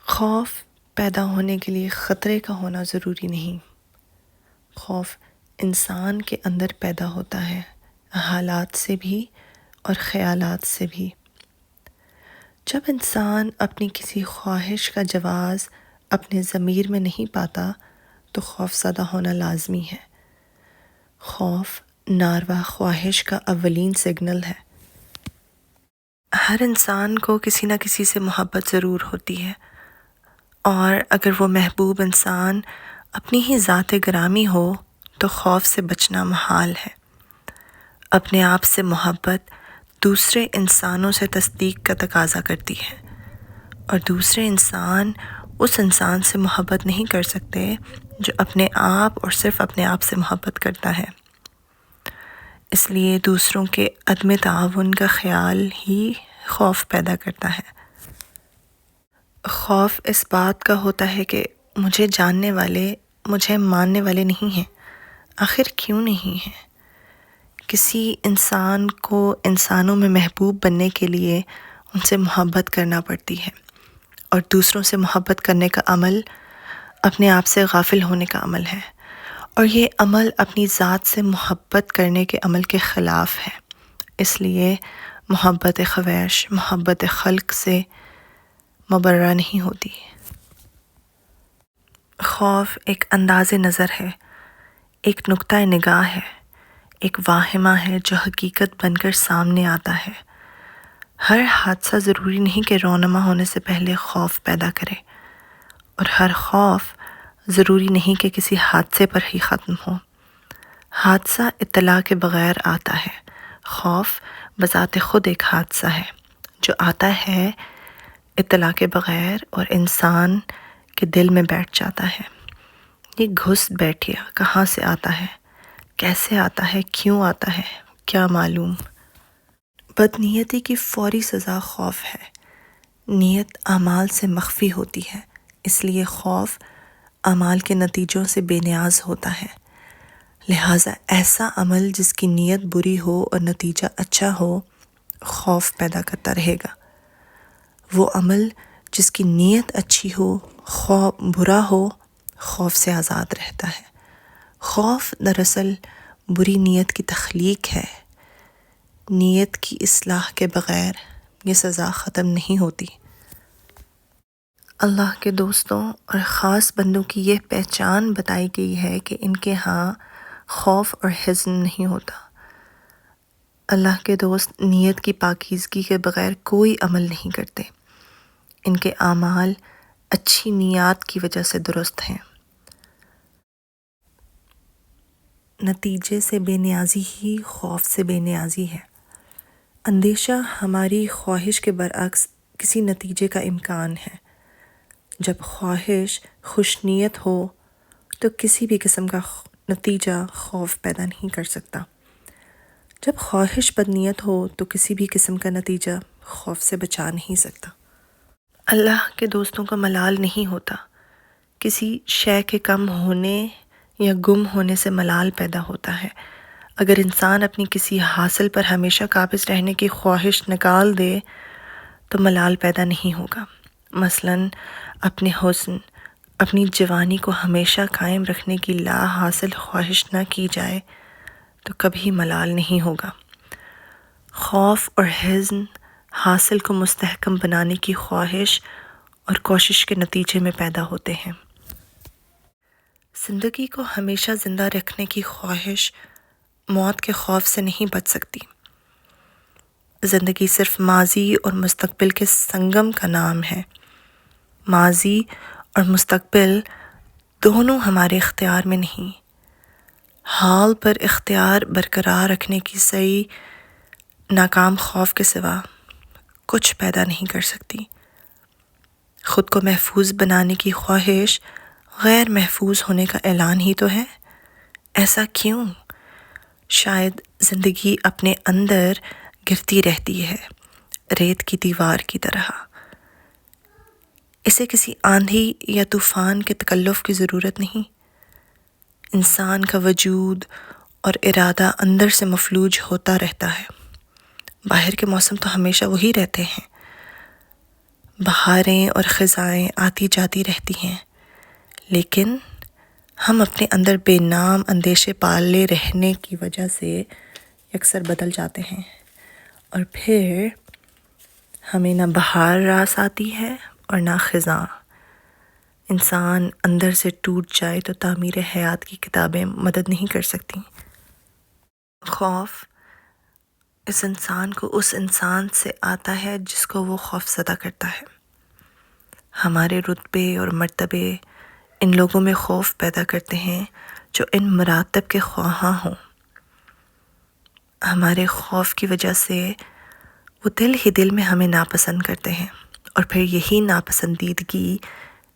خوف پیدا ہونے کے لیے خطرے کا ہونا ضروری نہیں۔ خوف انسان کے اندر پیدا ہوتا ہے، حالات سے بھی اور خیالات سے بھی۔ جب انسان اپنی کسی خواہش کا جواز اپنے ضمیر میں نہیں پاتا تو خوف زدہ ہونا لازمی ہے۔ خوف ناروا خواہش کا اولین سگنل ہے۔ ہر انسان کو کسی نہ کسی سے محبت ضرور ہوتی ہے، اور اگر وہ محبوب انسان اپنی ہی ذات گرامی ہو تو خوف سے بچنا محال ہے۔ اپنے آپ سے محبت دوسرے انسانوں سے تصدیق کا تقاضا کرتی ہے، اور دوسرے انسان اس انسان سے محبت نہیں کر سکتے جو اپنے آپ اور صرف اپنے آپ سے محبت کرتا ہے۔ اس لیے دوسروں کے عدم تعاون کا خیال ہی خوف پیدا کرتا ہے۔ خوف اس بات کا ہوتا ہے کہ مجھے جاننے والے مجھے ماننے والے نہیں ہیں۔ آخر کیوں نہیں ہیں؟ کسی انسان کو انسانوں میں محبوب بننے کے لیے ان سے محبت کرنا پڑتی ہے، اور دوسروں سے محبت کرنے کا عمل اپنے آپ سے غافل ہونے کا عمل ہے، اور یہ عمل اپنی ذات سے محبت کرنے کے عمل کے خلاف ہے۔ اس لیے محبت خویش محبت خلق سے مبرہ نہیں ہوتی۔ خوف ایک انداز نظر ہے، ایک نقطہ نگاہ ہے، ایک واہمہ ہے جو حقیقت بن کر سامنے آتا ہے۔ ہر حادثہ ضروری نہیں کہ رونما ہونے سے پہلے خوف پیدا کرے، اور ہر خوف ضروری نہیں کہ کسی حادثے پر ہی ختم ہو۔ حادثہ اطلاع کے بغیر آتا ہے، خوف بذات خود ایک حادثہ ہے جو آتا ہے اطلاع کے بغیر اور انسان کے دل میں بیٹھ جاتا ہے۔ یہ گھس بیٹھیا کہاں سے آتا ہے، کیسے آتا ہے، کیوں آتا ہے، کیا معلوم۔ بدنیتی کی فوری سزا خوف ہے۔ نیت اعمال سے مخفی ہوتی ہے، اس لیے خوف اعمال کے نتیجوں سے بے نیاز ہوتا ہے۔ لہٰذا ایسا عمل جس کی نیت بری ہو اور نتیجہ اچھا ہو خوف پیدا کرتا رہے گا۔ وہ عمل جس کی نیت اچھی ہو خوف برا ہو خوف سے آزاد رہتا ہے۔ خوف دراصل بری نیت کی تخلیق ہے۔ نیت کی اصلاح کے بغیر یہ سزا ختم نہیں ہوتی۔ اللہ کے دوستوں اور خاص بندوں کی یہ پہچان بتائی گئی ہے کہ ان کے ہاں خوف اور حزن نہیں ہوتا۔ اللہ کے دوست نیت کی پاکیزگی کے بغیر کوئی عمل نہیں کرتے۔ ان کے اعمال اچھی نیات کی وجہ سے درست ہیں۔ نتیجے سے بے نیازی ہی خوف سے بے نیازی ہے۔ اندیشہ ہماری خواہش کے برعکس کسی نتیجے کا امکان ہے۔ جب خواہش خوش نیت ہو تو کسی بھی قسم کا نتیجہ خوف پیدا نہیں کر سکتا۔ جب خواہش بدنیت ہو تو کسی بھی قسم کا نتیجہ خوف سے بچا نہیں سکتا۔ اللہ کے دوستوں کا ملال نہیں ہوتا۔ کسی شے کے کم ہونے یا گم ہونے سے ملال پیدا ہوتا ہے۔ اگر انسان اپنی کسی حاصل پر ہمیشہ قابض رہنے کی خواہش نکال دے تو ملال پیدا نہیں ہوگا۔ مثلاً اپنے حسن، اپنی جوانی کو ہمیشہ قائم رکھنے کی لا حاصل خواہش نہ کی جائے تو کبھی ملال نہیں ہوگا۔ خوف اور حزن حاصل کو مستحکم بنانے کی خواہش اور کوشش کے نتیجے میں پیدا ہوتے ہیں۔ زندگی کو ہمیشہ زندہ رکھنے کی خواہش موت کے خوف سے نہیں بچ سکتی۔ زندگی صرف ماضی اور مستقبل کے سنگم کا نام ہے۔ ماضی اور مستقبل دونوں ہمارے اختیار میں نہیں۔ حال پر اختیار برقرار رکھنے کی سعی ناکام خوف کے سوا کچھ پیدا نہیں کر سکتی۔ خود کو محفوظ بنانے کی خواہش غیر محفوظ ہونے کا اعلان ہی تو ہے۔ ایسا کیوں؟ شاید زندگی اپنے اندر گرتی رہتی ہے، ریت کی دیوار کی طرح۔ اسے کسی آندھی یا طوفان کے تکلف کی ضرورت نہیں۔ انسان کا وجود اور ارادہ اندر سے مفلوج ہوتا رہتا ہے۔ باہر کے موسم تو ہمیشہ وہی رہتے ہیں۔ بہاریں اور خزائیں آتی جاتی رہتی ہیں، لیکن ہم اپنے اندر بے نام اندیشے پالے رہنے کی وجہ سے یکسر بدل جاتے ہیں، اور پھر ہمیں نہ بہار راس آتی ہے اور نہ خزاں۔ انسان اندر سے ٹوٹ جائے تو تعمیر حیات کی کتابیں مدد نہیں کر سکتی۔ خوف اس انسان کو اس انسان سے آتا ہے جس کو وہ خوف زدہ کرتا ہے۔ ہمارے رتبے اور مرتبے ان لوگوں میں خوف پیدا کرتے ہیں جو ان مراتب کے خواہاں ہوں۔ ہمارے خوف کی وجہ سے وہ دل ہی دل میں ہمیں ناپسند کرتے ہیں، اور پھر یہی ناپسندیدگی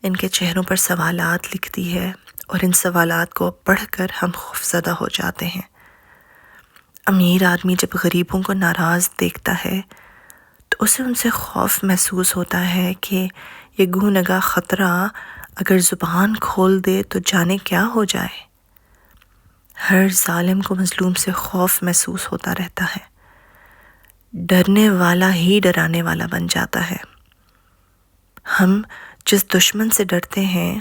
ان کے چہروں پر سوالات لکھتی ہے، اور ان سوالات کو پڑھ کر ہم خوفزدہ ہو جاتے ہیں۔ امیر آدمی جب غریبوں کو ناراض دیکھتا ہے تو اسے ان سے خوف محسوس ہوتا ہے کہ یہ گونگا خطرہ اگر زبان کھول دے تو جانے کیا ہو جائے۔ ہر ظالم کو مظلوم سے خوف محسوس ہوتا رہتا ہے۔ ڈرنے والا ہی ڈرانے والا بن جاتا ہے۔ ہم جس دشمن سے ڈرتے ہیں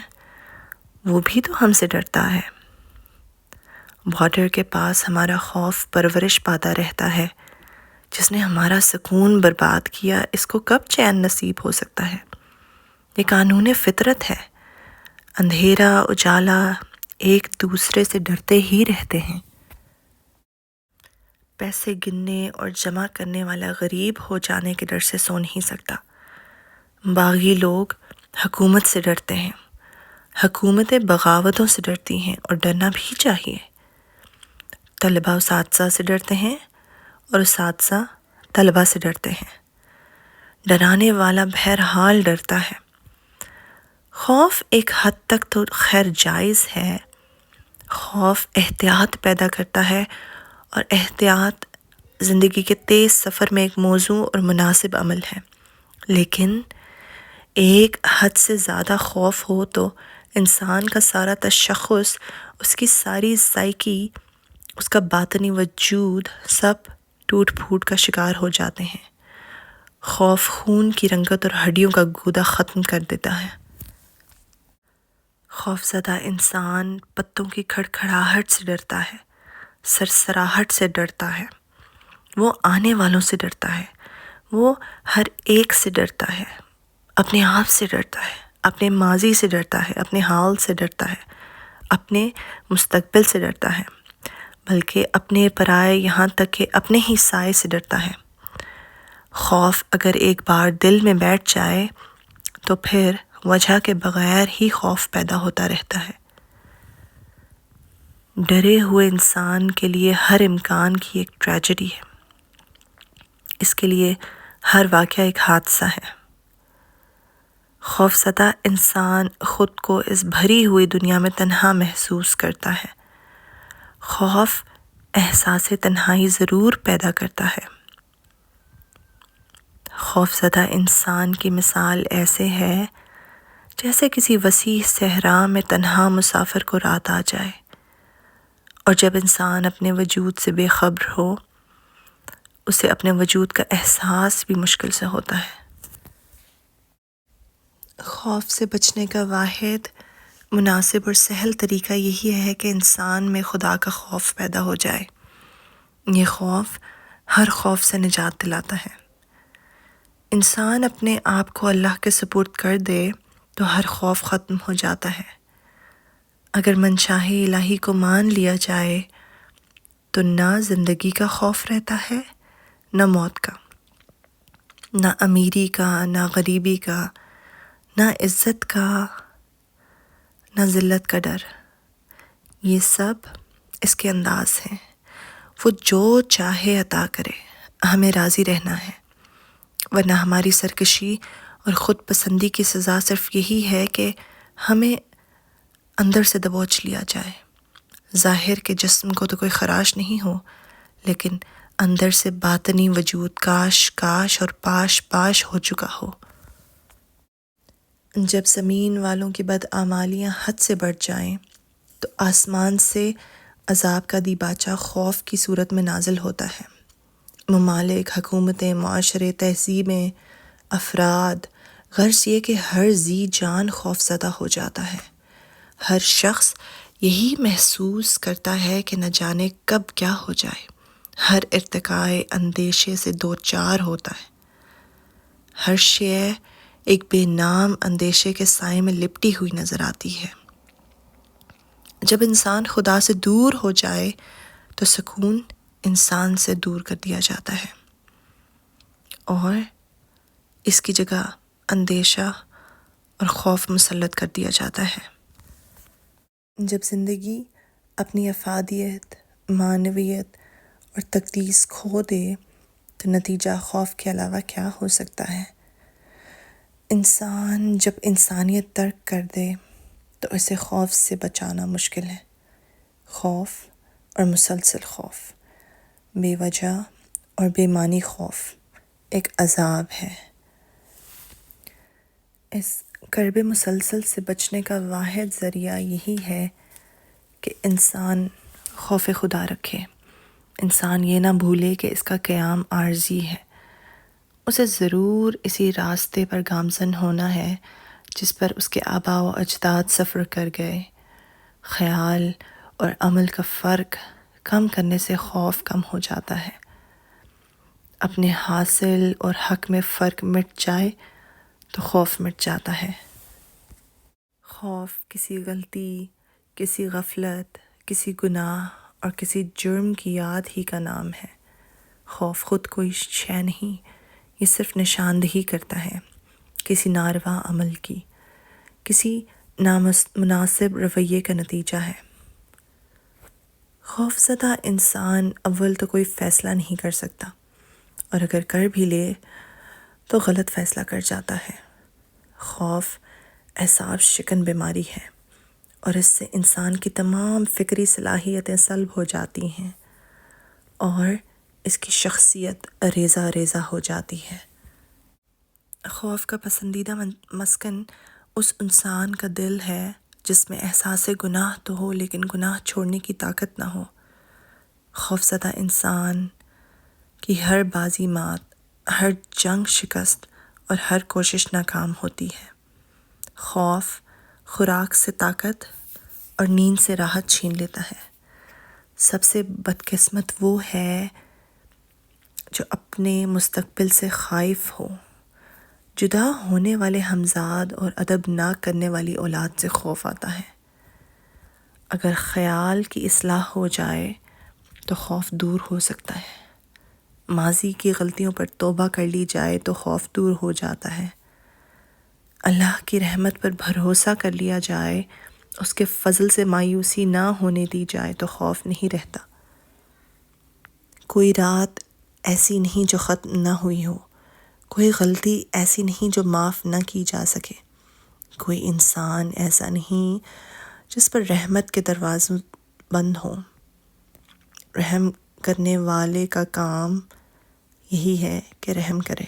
وہ بھی تو ہم سے ڈرتا ہے۔ بارڈر کے پاس ہمارا خوف پرورش پاتا رہتا ہے۔ جس نے ہمارا سکون برباد کیا، اس کو کب چین نصیب ہو سکتا ہے؟ یہ قانون فطرت ہے۔ اندھیرا اجالا ایک دوسرے سے ڈرتے ہی رہتے ہیں۔ پیسے گننے اور جمع کرنے والا غریب ہو جانے کے ڈر سے سو نہیں سکتا۔ باغی لوگ حکومت سے ڈرتے ہیں۔ حکومتیں بغاوتوں سے ڈرتی ہیں، اور ڈرنا بھی چاہیے۔ طلبہ اساتذہ سے ڈرتے ہیں اور اساتذہ طلبہ سے ڈرتے ہیں۔ ڈرانے والا بہرحال ڈرتا ہے۔ خوف ایک حد تک تو خیر جائز ہے۔ خوف احتیاط پیدا کرتا ہے، اور احتیاط زندگی کے تیز سفر میں ایک موزوں اور مناسب عمل ہے، لیکن ایک حد سے زیادہ خوف ہو تو انسان کا سارا تشخص، اس کی ساری سائیکی، اس کا باطنی وجود سب ٹوٹ پھوٹ کا شکار ہو جاتے ہیں۔ خوف خون کی رنگت اور ہڈیوں کا گودا ختم کر دیتا ہے۔ خوفزدہ انسان پتوں کی کھڑکھڑاہٹ سے ڈرتا ہے، سرسراہٹ سے ڈرتا ہے، وہ آنے والوں سے ڈرتا ہے، وہ ہر ایک سے ڈرتا ہے، اپنے آپ سے ڈرتا ہے، اپنے ماضی سے ڈرتا ہے، اپنے حال سے ڈرتا ہے، اپنے مستقبل سے ڈرتا ہے، بلکہ اپنے پرائے، یہاں تک کہ اپنے ہی سائے سے ڈرتا ہے۔ خوف اگر ایک بار دل میں بیٹھ جائے تو پھر وجہ کے بغیر ہی خوف پیدا ہوتا رہتا ہے۔ ڈرے ہوئے انسان کے لیے ہر امکان کی ایک ٹریجڈی ہے۔ اس کے لیے ہر واقعہ ایک حادثہ ہے۔ خوفزدہ انسان خود کو اس بھری ہوئی دنیا میں تنہا محسوس کرتا ہے۔ خوف احساس تنہائی ضرور پیدا کرتا ہے۔ خوفزدہ انسان کی مثال ایسے ہے جیسے کسی وسیع صحرا میں تنہا مسافر کو رات آ جائے، اور جب انسان اپنے وجود سے بے خبر ہو، اسے اپنے وجود کا احساس بھی مشکل سے ہوتا ہے۔ خوف سے بچنے کا واحد مناسب اور سہل طریقہ یہی ہے کہ انسان میں خدا کا خوف پیدا ہو جائے۔ یہ خوف ہر خوف سے نجات دلاتا ہے۔ انسان اپنے آپ کو اللہ کے سپرد کر دے تو ہر خوف ختم ہو جاتا ہے۔ اگر منشاء الہی کو مان لیا جائے تو نہ زندگی کا خوف رہتا ہے، نہ موت کا، نہ امیری کا، نہ غریبی کا، نہ عزت کا، نہ ذلت کا ڈر۔ یہ سب اس کے انداز ہیں۔ وہ جو چاہے عطا کرے، ہمیں راضی رہنا ہے، ورنہ ہماری سرکشی اور خود پسندی کی سزا صرف یہی ہے کہ ہمیں اندر سے دبوچ لیا جائے۔ ظاہر کے جسم کو تو کوئی خراش نہیں ہو، لیکن اندر سے باطنی وجود کاش کاش اور پاش پاش ہو چکا ہو۔ جب زمین والوں کی بدعمالیاں حد سے بڑھ جائیں تو آسمان سے عذاب کا دیباچہ خوف کی صورت میں نازل ہوتا ہے۔ ممالک، حکومتیں، معاشرے، تہذیبیں، افراد غرض یہ کہ ہر ذی جان خوف زدہ ہو جاتا ہے، ہر شخص یہی محسوس کرتا ہے کہ نہ جانے کب کیا ہو جائے، ہر ارتقاء اندیشے سے دوچار ہوتا ہے، ہر شے ایک بے نام اندیشے کے سائے میں لپٹی ہوئی نظر آتی ہے۔ جب انسان خدا سے دور ہو جائے تو سکون انسان سے دور کر دیا جاتا ہے اور اس کی جگہ اندیشہ اور خوف مسلط کر دیا جاتا ہے۔ جب زندگی اپنی افادیت، معنویت اور تقدیس کھو دے تو نتیجہ خوف کے علاوہ کیا ہو سکتا ہے؟ انسان جب انسانیت ترک کر دے تو اسے خوف سے بچانا مشکل ہے۔ خوف اور مسلسل خوف، بے وجہ اور بے معنی خوف ایک عذاب ہے۔ اس کرب مسلسل سے بچنے کا واحد ذریعہ یہی ہے کہ انسان خوف خدا رکھے، انسان یہ نہ بھولے کہ اس کا قیام عارضی ہے، اسے ضرور اسی راستے پر گامزن ہونا ہے جس پر اس کے آباء و اجداد سفر کر گئے۔ خیال اور عمل کا فرق کم کرنے سے خوف کم ہو جاتا ہے۔ اپنے حاصل اور حق میں فرق مٹ جائے تو خوف مٹ جاتا ہے۔ خوف کسی غلطی، کسی غفلت، کسی گناہ اور کسی جرم کی یاد ہی کا نام ہے۔ خوف خود کوئی شے نہیں، یہ صرف نشاندہی کرتا ہے کسی ناروا عمل کی، کسی نامناسب رویے کا نتیجہ ہے۔ خوف زدہ انسان اول تو کوئی فیصلہ نہیں کر سکتا، اور اگر کر بھی لے تو غلط فیصلہ کر جاتا ہے۔ خوف اعصاب شکن بیماری ہے اور اس سے انسان کی تمام فکری صلاحیتیں سلب ہو جاتی ہیں اور اس کی شخصیت ریزہ ریزہ ہو جاتی ہے۔ خوف کا پسندیدہ مسکن اس انسان کا دل ہے جس میں احساس گناہ تو ہو لیکن گناہ چھوڑنے کی طاقت نہ ہو۔ خوف زدہ انسان کی ہر بازی مات، ہر جنگ شکست اور ہر کوشش ناکام ہوتی ہے۔ خوف خوراک سے طاقت اور نیند سے راحت چھین لیتا ہے۔ سب سے بدقسمت وہ ہے جو اپنے مستقبل سے خائف ہو۔ جدا ہونے والے ہمزاد اور ادب نہ کرنے والی اولاد سے خوف آتا ہے۔ اگر خیال کی اصلاح ہو جائے تو خوف دور ہو سکتا ہے۔ ماضی کی غلطیوں پر توبہ کر لی جائے تو خوف دور ہو جاتا ہے۔ اللہ کی رحمت پر بھروسہ کر لیا جائے، اس کے فضل سے مایوسی نہ ہونے دی جائے تو خوف نہیں رہتا۔ کوئی رات ایسی نہیں جو ختم نہ ہوئی ہو، کوئی غلطی ایسی نہیں جو معاف نہ کی جا سکے، کوئی انسان ایسا نہیں جس پر رحمت کے دروازے بند ہوں۔ رحم کرنے والے کا کام یہی ہے کہ رحم کرے۔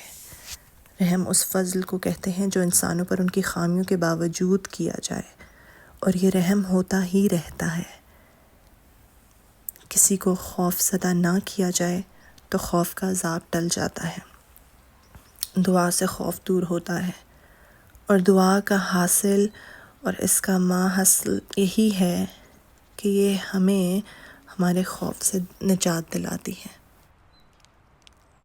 رحم اس فضل کو کہتے ہیں جو انسانوں پر ان کی خامیوں کے باوجود کیا جائے، اور یہ رحم ہوتا ہی رہتا ہے۔ کسی کو خوف زدہ نہ کیا جائے تو خوف کا عذاب ٹل جاتا ہے۔ دعا سے خوف دور ہوتا ہے، اور دعا کا حاصل اور اس کا ماحصل یہی ہے کہ یہ ہمیں ہمارے خوف سے نجات دلاتی ہے۔